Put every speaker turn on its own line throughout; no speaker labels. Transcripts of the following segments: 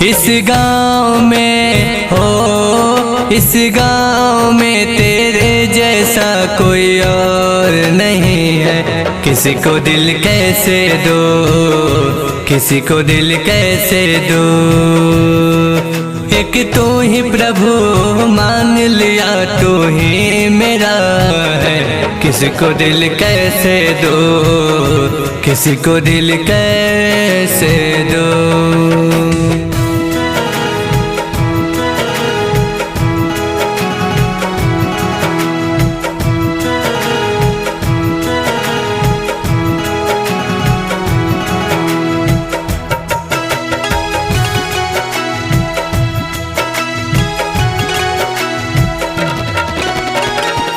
इस गाँव में हो, इस गाँव में तेरे जैसा कोई और नहीं है। किसी को दिल कैसे दो, किसी को दिल कैसे दो। एक तू ही प्रभु मान लिया, तू ही मेरा है। किसी को दिल कैसे दो, किसी को दिल कैसे दो।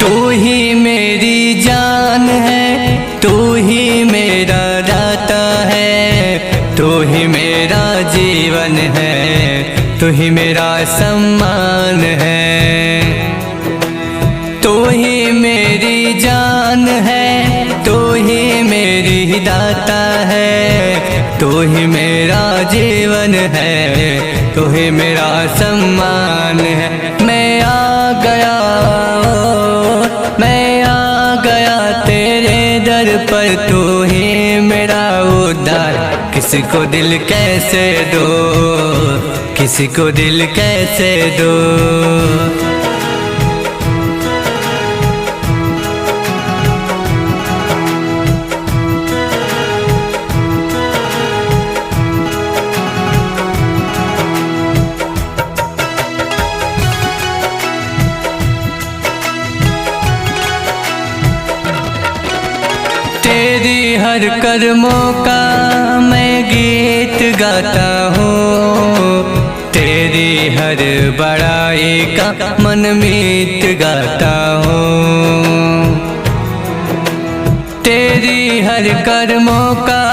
तू ही मेरी जान है, तू ही मेरा दाता है, तू ही मेरा जीवन है, तू ही मेरा सम्मान है। तू ही मेरी जान है, तू ही मेरी दाता है, तू ही मेरा जीवन है, तू ही मेरा सम्मान है। मैं आ गया, मैं आ गया तेरे दर पर, तू ही मेरा उद्धार। किसी को दिल कैसे दो, किसी को दिल कैसे दो। तेरी हर कर्मों का मैं गीत गाता हूँ, तेरी हर बड़ाई का मनमीत गाता हूँ। तेरी हर कर्मों का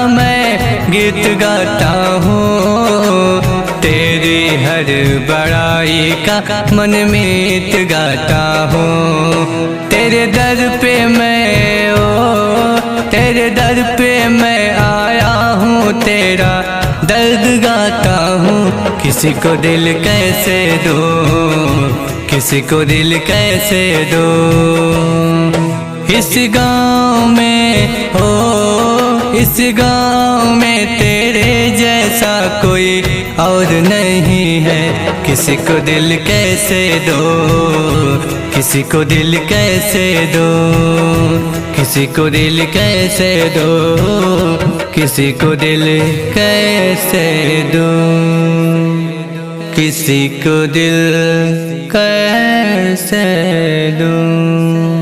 मैं गीत गाता हूँ, तेरी हर बड़ाई का मनमीत गाता हूँ। तेरे दर पे मैं तेरे दर पे मैं आया हूँ, तेरा दर्द गाता हूँ। किसी को दिल कैसे दो, किसी को दिल कैसे दो। इस गाँव में हो, इस गाँव में तेरे जैसा कोई और नहीं है। किसी को दिल कैसे दो, किसी को दिल कैसे दो, किसी को दिल कैसे दो, किसी को दिल कैसे दो, किसी को दिल कैसे दो।